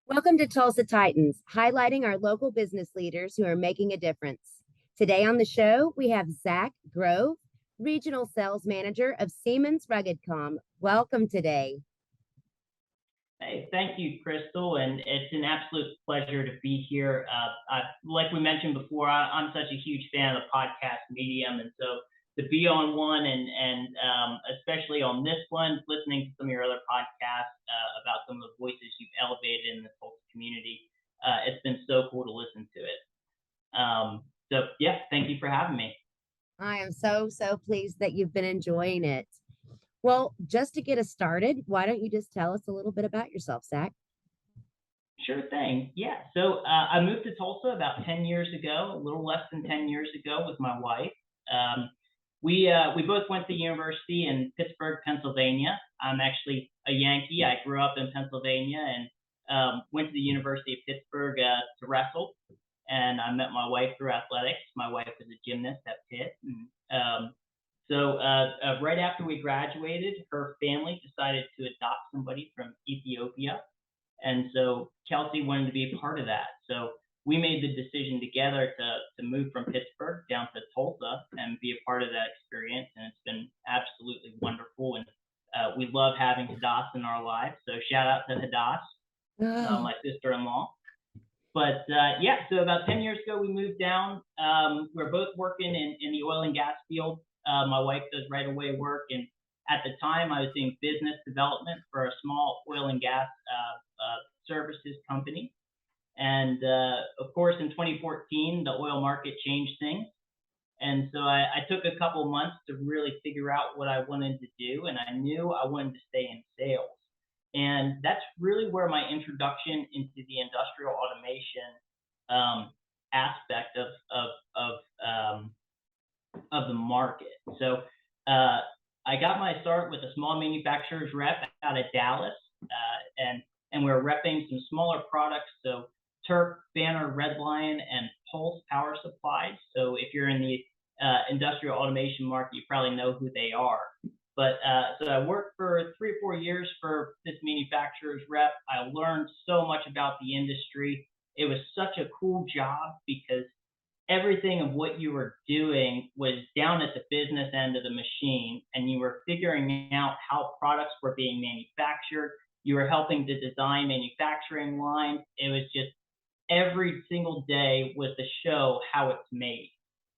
Welcome to Tulsa Titans, highlighting our local business leaders who are making a difference. Today on the show, we have Zach Grove, Regional Sales Manager of Siemens RuggedCom. Welcome today. Hey, thank you, Crystal, and it's an absolute pleasure to be here. Like we mentioned before, I'm such a huge fan of the podcast medium, and so to be on one and especially on this one, listening to some of your other podcasts about some of the voices you've elevated in the Tulsa community, it's been so cool to listen to it. So yeah, thank you for having me. I am so pleased that you've been enjoying it. Well, just to get us started, why don't you just tell us a little bit about yourself, Zach? Sure thing. Yeah. So I moved to Tulsa about 10 years ago, a little less than 10 years ago with my wife. We both went to university in Pittsburgh, Pennsylvania. I'm actually a Yankee. I grew up in Pennsylvania and went to the University of Pittsburgh to wrestle. And I met my wife through athletics. My wife was a gymnast at Pitt. And, so right after we graduated, her family decided to adopt somebody from Ethiopia. And so Kelsey wanted to be a part of that. So we made the decision together to move from Pittsburgh down to Tulsa and be a part of that experience. And it's been absolutely wonderful. And we love having Hadass in our lives. So shout out to Hadass, my sister-in-law. But yeah, so about 10 years ago, we moved down. We're both working in the oil and gas field. My wife does right-of-way work, and at the time, I was doing business development for a small oil and gas services company. And of course, in 2014, the oil market changed things. And so I took a couple months to really figure out what I wanted to do, and I knew I wanted to stay in sales. And that's really where my introduction into the industrial automation aspect of the market. So I got my start with a small manufacturer's rep out of Dallas, and we were repping some smaller products. So Turk, Banner, Red Lion, and Pulse power supplies. So if you're in the industrial automation market, you probably know who they are. But so I worked for 3 or 4 years for this manufacturer's rep. I learned so much about the industry. It was such a cool job because everything of what you were doing was down at the business end of the machine, and you were figuring out how products were being manufactured. You were helping to design manufacturing lines. It was just every single day was to show how it's made.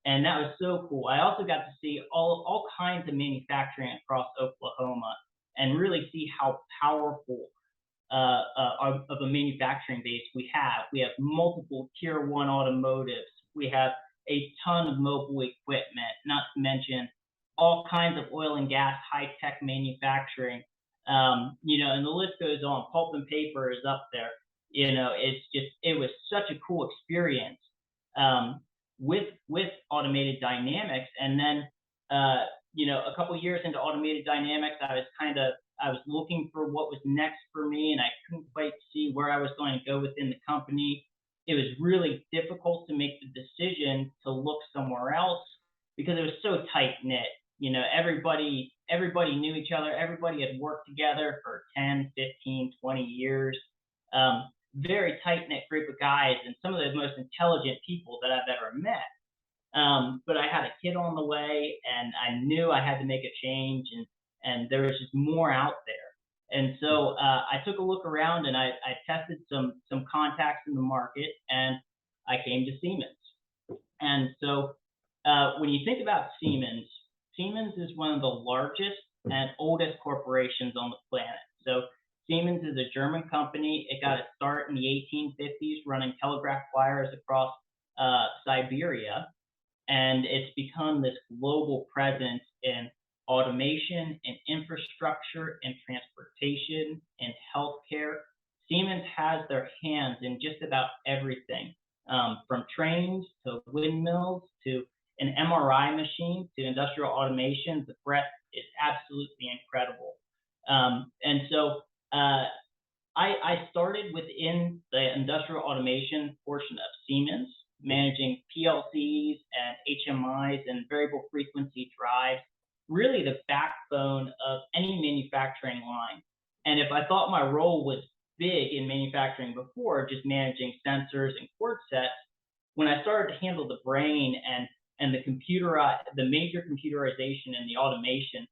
And that was so cool. I also got to see all kinds of manufacturing across Oklahoma and really see how powerful of a manufacturing base we have. We have multiple tier 1 automotives. We have a ton of mobile equipment, not to mention all kinds of oil and gas high-tech manufacturing. And the list goes on. Pulp and paper is up there. It was such a cool experience with automated dynamics. And then, a couple of years into automated dynamics, I was looking for what was next for me, and I couldn't quite see where I was going to go within the company. It was really difficult to make the decision to look somewhere else because it was so tight knit. Everybody knew each other. Everybody had worked together for 10, 15, 20 years. Very tight knit group of guys and some of the most intelligent people that I've ever met. But I had a kid on the way, and I knew I had to make a change, and there was just more out there. And so I took a look around, and I tested some contacts in the market, and I came to Siemens. And so when you think about Siemens, Siemens is one of the largest and oldest corporations on the planet. So Siemens is a German company. It got its start in the 1850s running telegraph wires across Siberia, and it's become this global presence in automation and infrastructure and transportation and healthcare. Siemens has their hands in just about everything, from trains to windmills to an MRI machine to industrial automation. The breadth is absolutely incredible. And so I started within the industrial automation portion of Siemens, managing PLCs and HMIs and variable frequency drives, really the backbone of any manufacturing line. And if I thought my role was big in manufacturing before, just managing sensors and cord sets. When I started to handle the brain and the major computerization and the automation,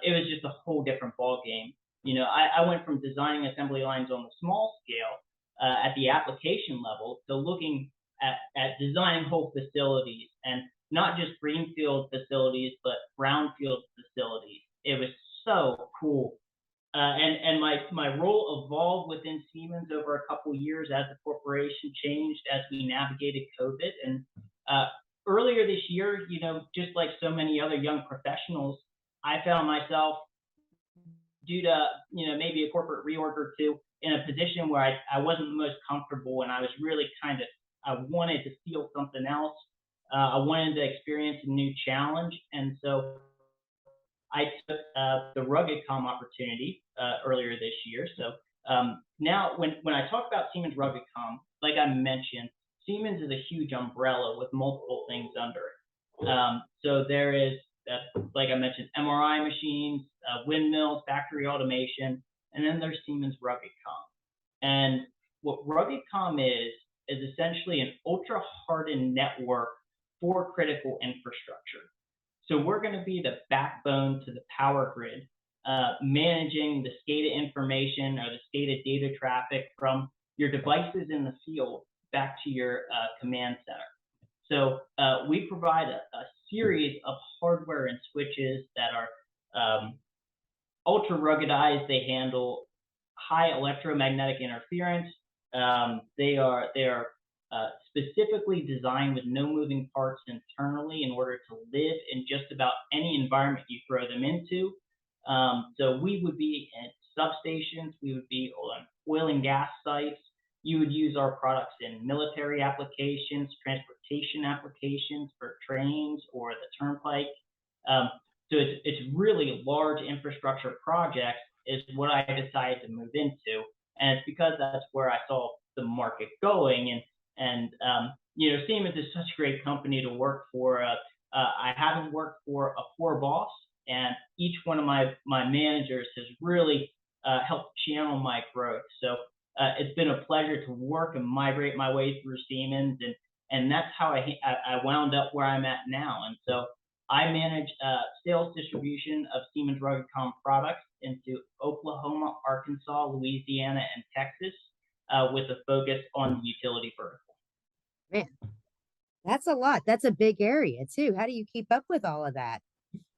it was just a whole different ball game. I went from designing assembly lines on the small scale at the application level to looking at designing whole facilities, and not just greenfield facilities, but brownfield facilities. It was so cool. And my role evolved within Siemens over a couple of years as the corporation changed, as we navigated COVID. And earlier this year, just like so many other young professionals, I found myself, due to maybe a corporate reorg or two, in a position where I wasn't the most comfortable, and I was really I wanted to feel something else. I wanted to experience a new challenge, and so I took the RuggedCom opportunity earlier this year. So now, when I talk about Siemens RuggedCom, like I mentioned, Siemens is a huge umbrella with multiple things under it. So there is, like I mentioned, MRI machines, windmills, factory automation, and then there's Siemens RuggedCom. And what RuggedCom is essentially an ultra-hardened network for critical infrastructure. So we're going to be the backbone to the power grid, managing the SCADA information or the SCADA data traffic from your devices in the field back to your command center. So we provide a series of hardware and switches that are ultra ruggedized. They handle high electromagnetic interference. They are specifically designed with no moving parts internally in order to live in just about any environment you throw them into. So we would be at substations, we would be on oil and gas sites. You would use our products in military applications, transportation applications for trains or the turnpike. So it's really large infrastructure projects is what I decided to move into. And it's because that's where I saw the market going. And Siemens is such a great company to work for. I haven't worked for a poor boss, and each one of my managers has really helped channel my growth. So it's been a pleasure to work and migrate my way through Siemens, and that's how I wound up where I'm at now. And so I manage sales distribution of Siemens RuggedCom products into Oklahoma, Arkansas, Louisiana, and Texas, with a focus on the utility vertical. Man, that's a lot. That's a big area too. How do you keep up with all of that?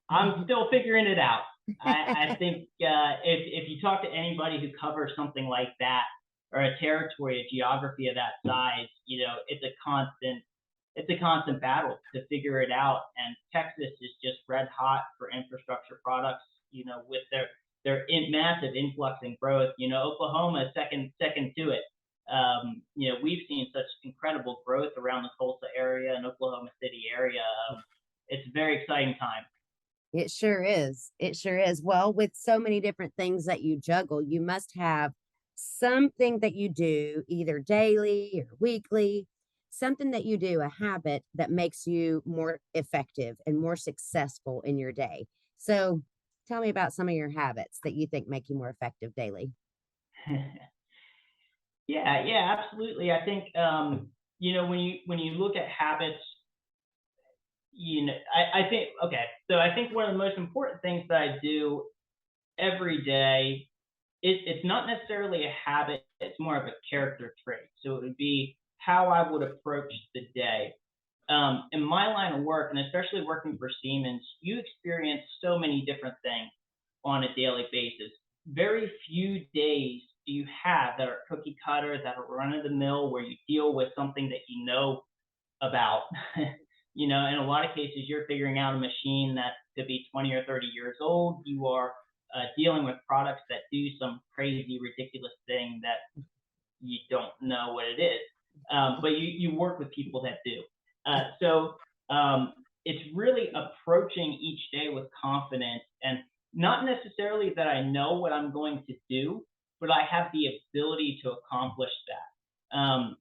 I'm still figuring it out. I think if you talk to anybody who covers something like that, or a territory, a geography of that size, it's a constant battle to figure it out. And Texas is just red hot for infrastructure products, with their massive influx and growth. Oklahoma is second to it. We've seen such incredible growth around the Tulsa area and Oklahoma City area. It's a very exciting time. It sure is. It sure is. Well, with so many different things that you juggle, you must have something that you do either daily or weekly, something that you do, a habit that makes you more effective and more successful in your day. So tell me about some of your habits that you think make you more effective daily. Yeah, absolutely. I think when you look at habits, I think, okay, so I think one of the most important things that I do every day, it's not necessarily a habit, it's more of a character trait. So it would be how I would approach the day. In my line of work, and especially working for Siemens, you experience so many different things on a daily basis. Very few days do you have that are cookie cutter, that are run of the mill, where you deal with something that you know about. In a lot of cases, you're figuring out a machine that could be 20 or 30 years old. You are dealing with products that do some crazy, ridiculous thing that you don't know what it is. But you work with people that do. So it's really approaching each day with confidence, and not necessarily that I know what I'm going to do, but I have the ability to accomplish that.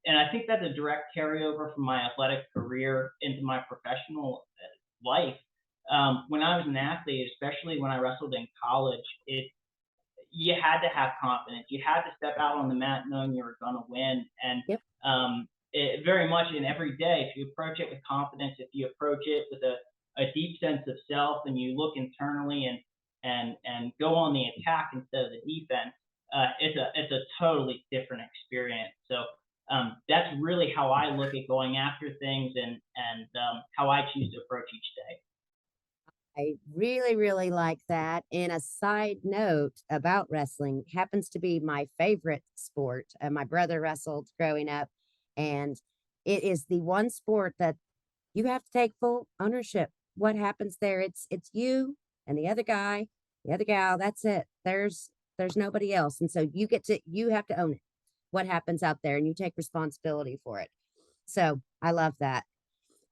And I think that's a direct carryover from my athletic career into my professional life. When I was an athlete, especially when I wrestled in college, you had to have confidence. You had to step out on the mat knowing you were going to win. And Yep. very much in every day, if you approach it with confidence, if you approach it with a deep sense of self, and you look internally and go on the attack instead of the defense, it's a totally different experience. So that's really how I look at going after things, and how I choose to approach each day. I really, really like that. And a side note about wrestling happens to be my favorite sport. My brother wrestled growing up, and it is the one sport that you have to take full ownership. What happens there? It's you and the other guy, the other gal. That's it. There's nobody else, and so you have to own it. What happens out there, and you take responsibility for it. So I love that.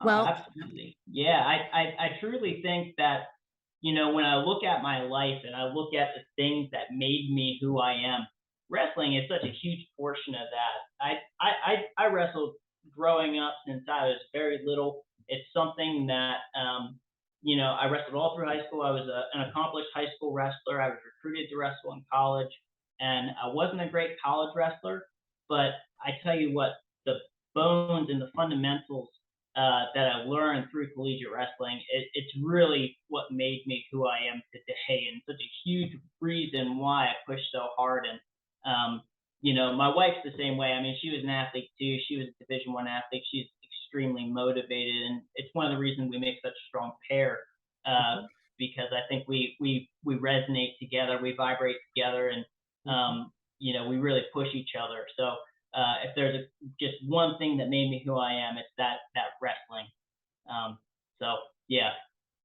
Oh, Well, absolutely. Yeah, I truly think that, when I look at my life and I look at the things that made me who I am, wrestling is such a huge portion of that. I wrestled growing up since I was very little. It's something that, I wrestled all through high school. I was an accomplished high school wrestler. I was recruited to wrestle in college, and I wasn't a great college wrestler, but I tell you what, the bones and the fundamentals that I learned through collegiate wrestling, it's really what made me who I am today, and such a huge reason why I pushed so hard. And my wife's the same way. I mean, she was an athlete too. She was a Division I athlete. She's extremely motivated, and it's one of the reasons we make such a strong pair. Uh, mhm, because I think we resonate together, we vibrate together, and mhm. we really push each other. So if there's just one thing that made me who I am, it's that wrestling. Um, so yeah,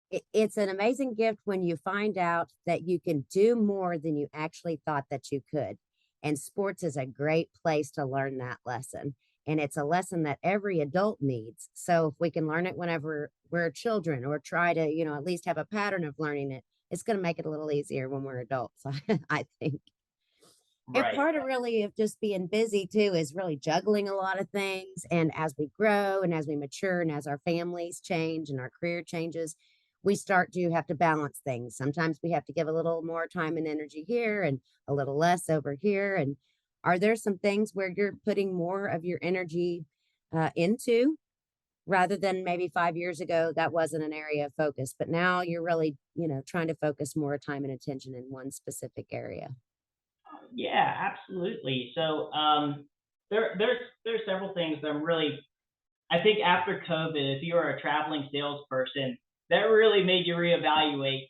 It's an amazing gift when you find out that you can do more than you actually thought that you could. And sports is a great place to learn that lesson. And it's a lesson that every adult needs. So if we can learn it whenever we're children, or try to, at least have a pattern of learning it, it's going to make it a little easier when we're adults, I think. And right. part of really of just being busy too is really juggling a lot of things. And as we grow and as we mature and as our families change and our career changes, we start to have to balance things. Sometimes we have to give a little more time and energy here and a little less over here. And are there some things where you're putting more of your energy into, rather than maybe 5 years ago that wasn't an area of focus, but now you're really, trying to focus more time and attention in one specific area? Yeah, absolutely. So there's several things that I'm really. I think after COVID, if you are a traveling salesperson, that really made you reevaluate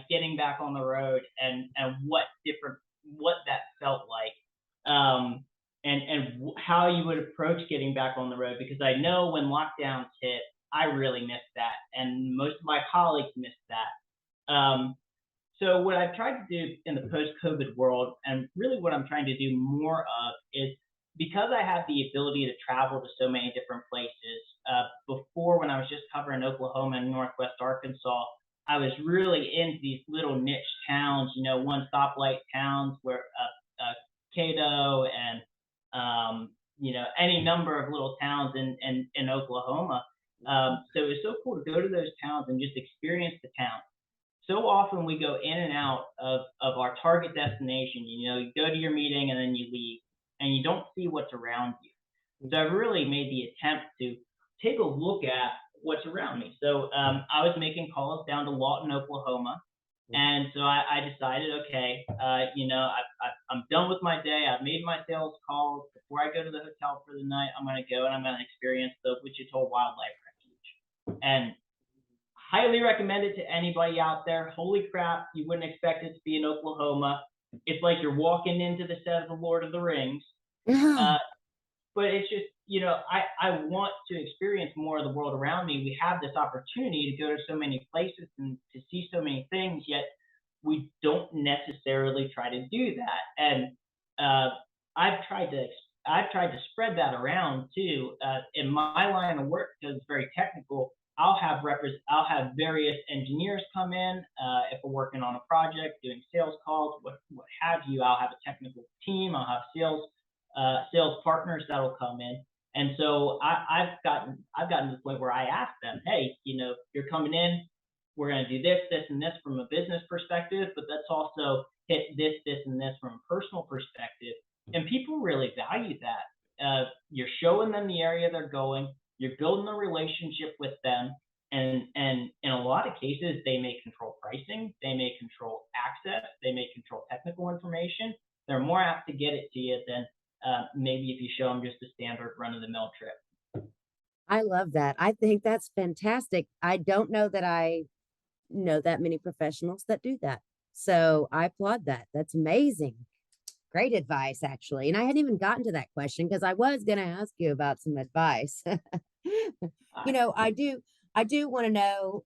getting back on the road, and what that felt like, and how you would approach getting back on the road. Because I know when lockdowns hit, I really missed that, and most of my colleagues missed that. So what I've tried to do in the post-COVID world, and really what I'm trying to do more of, is because I have the ability to travel to so many different places. Before, when I was just covering Oklahoma and Northwest Arkansas, I was really into these little niche towns, one stoplight towns where Cato and any number of little towns in Oklahoma. So it was so cool to go to those towns and just experience the town. So often we go in and out of our target destination. You go to your meeting and then you leave, and you don't see what's around you. So I really made the attempt to take a look at what's around me. So I was making calls down to Lawton, Oklahoma. And so I decided, okay, I'm done with my day. I've made my sales calls. Before I go to the hotel for the night, I'm going to go and I'm going to experience the Wichita Wildlife Refuge. And highly recommend it to anybody out there. Holy crap, you wouldn't expect it to be in Oklahoma. It's like you're walking into the set of the Lord of the Rings. Uh, but it's just, I want to experience more of the world around me. We have this opportunity to go to so many places and to see so many things, yet we don't necessarily try to do that. And uh, I've tried to spread that around too. In my line of work, because it's very technical, I'll have various engineers come in if we're working on a project, doing sales calls, what have you. I'll have a technical team. I'll have sales partners that'll come in. And so I've gotten to the point where I ask them, hey, you're coming in, we're going to do this, this, and this from a business perspective, but let's also hit this, and this from a personal perspective. And people really value that. You're showing them the area they're going, you're building a relationship with them, and in a lot of cases, they may control pricing, they may control access, they may control technical information. They're more apt to get it to you than maybe if you show them just a standard run of the mill trip. I love that. I think that's fantastic. I don't know that I know that many professionals that do that. So I applaud that. That's amazing. Great advice, actually. And I hadn't even gotten to that question because I was going to ask you about some advice. Uh, I do want to know,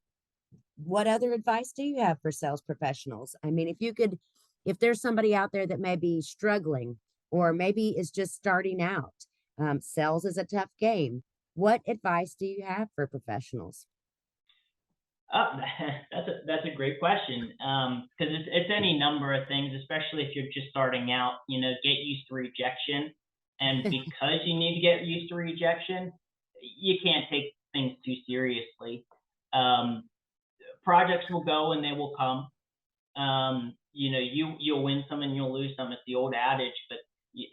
what other advice do you have for sales professionals? I mean, if there's somebody out there that may be struggling or maybe is just starting out, sales is a tough game. What advice do you have for professionals? Oh, that's a great question. Because it's any number of things, especially if you're just starting out. Get used to rejection, and because you need to get used to rejection, you can't take things too seriously. Um, Projects will go and they will come. You'll win some and you'll lose some. It's the old adage, but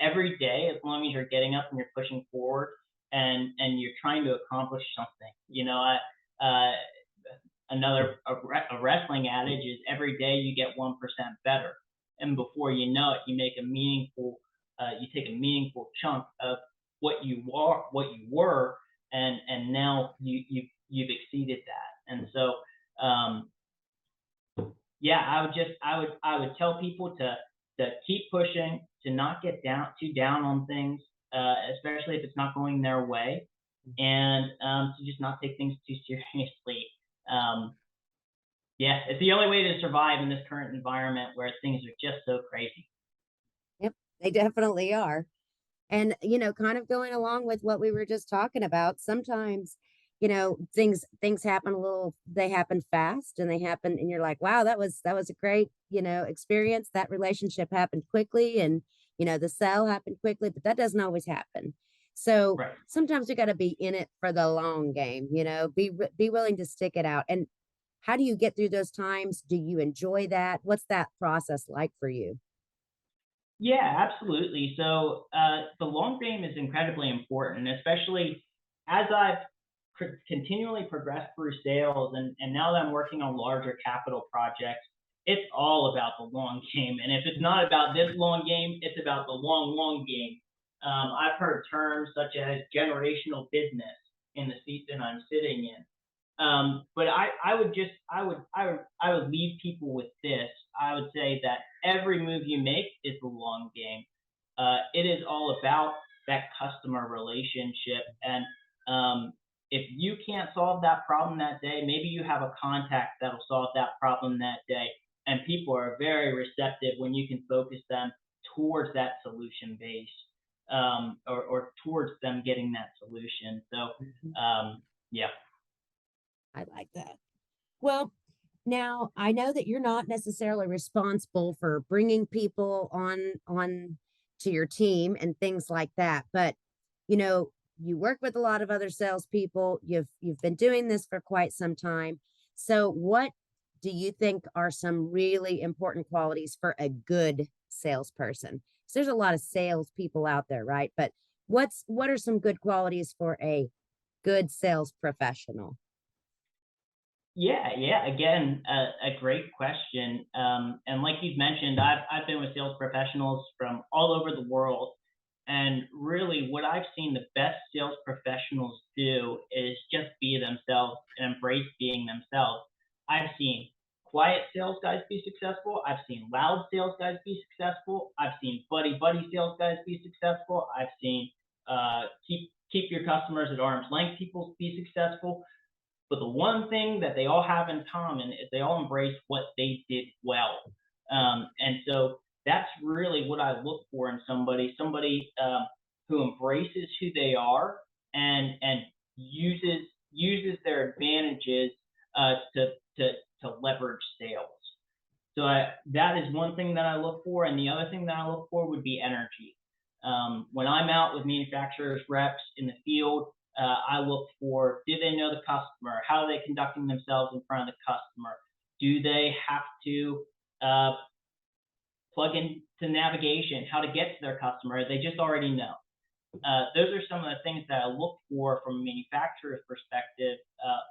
every day, as long as you're getting up and you're pushing forward and you're trying to accomplish something, uh, another a wrestling adage is every day you get 1% better, and before you know it, you take a meaningful chunk of what you were, and now you've exceeded that. And so, um, yeah, I would tell people to keep pushing, to not get too down on things, especially if it's not going their way, and to just not take things too seriously. Um, yeah, it's the only way to survive in this current environment where things are just so crazy. Yep, they definitely are. And, kind of going along with what we were just talking about, sometimes, things happen they happen fast and they happen and you're like, wow, that was a great, experience. That relationship happened quickly and, the sale happened quickly, but that doesn't always happen. So Right. sometimes you got to be in it for the long game, be willing to stick it out. And how do you get through those times? Do you enjoy that? What's that process like for you? Yeah, absolutely. So the long game is incredibly important, especially as I've continually progressed through sales, and now that I'm working on larger capital projects. It's all about the long game, and if it's not about this long game, it's about the long game. I've heard terms such as generational business in the seat that I'm sitting in. But I would leave people with this. I would say that every move you make is the long game. It is all about that customer relationship, and if you can't solve that problem that day, maybe you have a contact that'll solve that problem that day. And people are very receptive when you can focus them towards that solution base, or towards them getting that solution. So, Mhm. yeah. I like that. Well, now I know that you're not necessarily responsible for bringing people on to your team and things like that, but you work with a lot of other salespeople. You've been doing this for quite some time. So, what do you think are some really important qualities for a good salesperson? So there's a lot of salespeople out there, right? But what are some good qualities for a good sales professional? Yeah, yeah. Again, a great question. And like you've mentioned, I've been with sales professionals from all over the world, and really, what I've seen the best sales professionals do is just be themselves and embrace being themselves. I've seen quiet sales guys be successful. I've seen loud sales guys be successful. I've seen buddy sales guys be successful. I've seen keep your customers at arm's length people be successful. But the one thing that they all have in common is they all embrace what they did well. And so that's really what I look for in somebody who embraces who they are, and uses their advantages to to leverage sales. So that is one thing that I look for, and the other thing that I look for would be energy. When I'm out with manufacturers reps in the field, I look for, do they know the customer? How are they conducting themselves in front of the customer? Do they have to uh, plug into navigation, how to get to their customer. They just already know. Those are some of the things that I look for from a manufacturer's perspective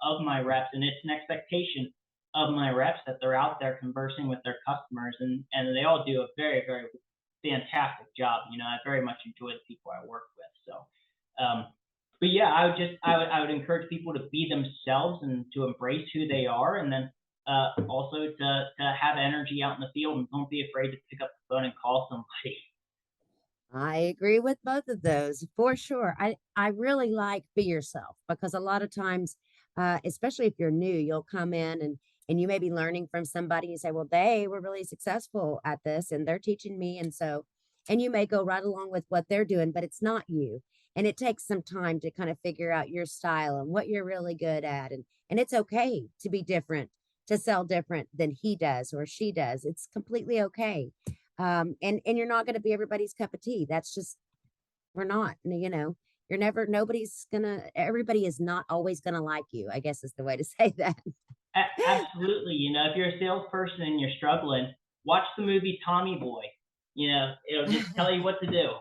of my reps, and it's an expectation of my reps that they're out there conversing with their customers, and they all do a very, very fantastic job. I very much enjoy the people I work with. So, but yeah, I would encourage people to be themselves and to embrace who they are, and then also to have energy out in the field, and don't be afraid to pick up the phone and call somebody. I agree with both of those for sure. I really like be yourself because a lot of times, especially if you're new, you'll come in and you may be learning from somebody and say, well, they were really successful at this and they're teaching me. And so, and you may go right along with what they're doing, but it's not you. And it takes some time to kind of figure out your style and what you're really good at. And it's okay to be different, to sell different than he does or she does. It's completely okay. And you're not going to be everybody's cup of tea. That's just, we're not, you're never, everybody is not always going to like you, I guess is the way to say that. Absolutely. If you're a salesperson and you're struggling, watch the movie Tommy Boy. It'll just tell you what to do.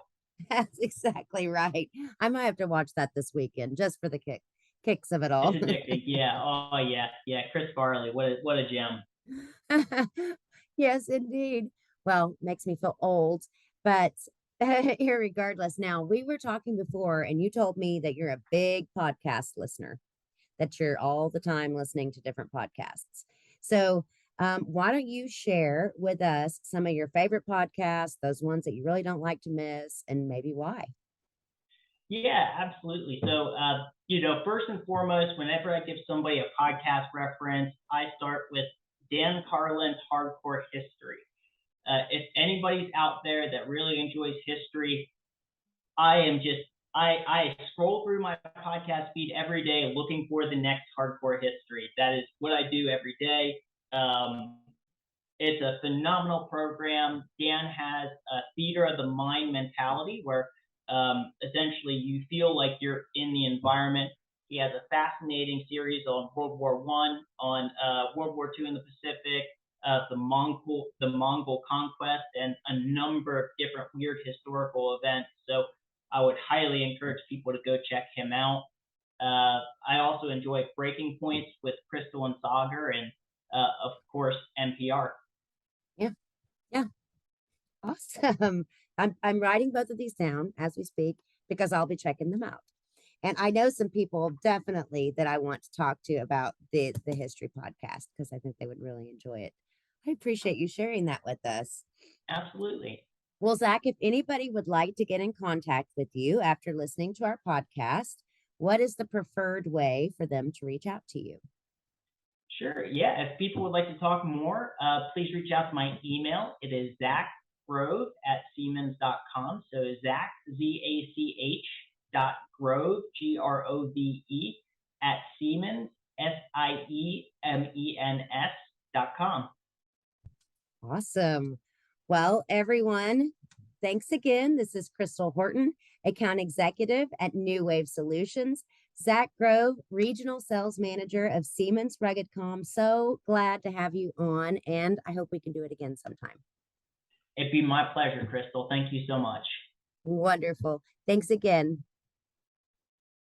That's exactly right. I might have to watch that this weekend just for the kicks of it It's all. addicting. Yeah. Oh yeah. Yeah. Chris Farley. What a gem. Yes, indeed. Well, makes me feel old, but regardless, now we were talking before and you told me that you're a big podcast listener, that you're all the time listening to different podcasts. So, why don't you share with us some of your favorite podcasts, those ones that you really don't like to miss, and maybe why? Yeah, absolutely. So, first and foremost, whenever I give somebody a podcast reference, I start with Dan Carlin's Hardcore History. If anybody's out there that really enjoys history, I scroll through my podcast feed every day looking for the next hardcore history. That is what I do every day. It's a phenomenal program. Dan has a theater of the mind mentality where essentially you feel like you're in the environment. He has a fascinating series on World War One, on World War Two in the Pacific, the Mongol conquest, and a number of different weird historical events. So I would highly encourage people to go check him out. I also enjoy Breaking Points with Crystal and Sagar, and of course NPR. Yeah, yeah, awesome. I'm writing both of these down as we speak because I'll be checking them out. And I know some people definitely that I want to talk to about the history podcast because I think they would really enjoy it. I appreciate you sharing that with us. Absolutely. Well, Zach, if anybody would like to get in contact with you after listening to our podcast, what is the preferred way for them to reach out to you? Sure. Yeah. If people would like to talk more, please reach out to my email. It is zachgrove@siemens.com. So Zach, ZACH .grove, at Siemens, SIEMENS.com. Awesome. Well, everyone, thanks again. This is Crystal Horton, account executive at New Wave Solutions. Zach Grove, regional sales manager of Siemens RuggedCom. So glad to have you on, and I hope we can do it again sometime. It'd be my pleasure, Crystal. Thank you so much. Wonderful. Thanks again.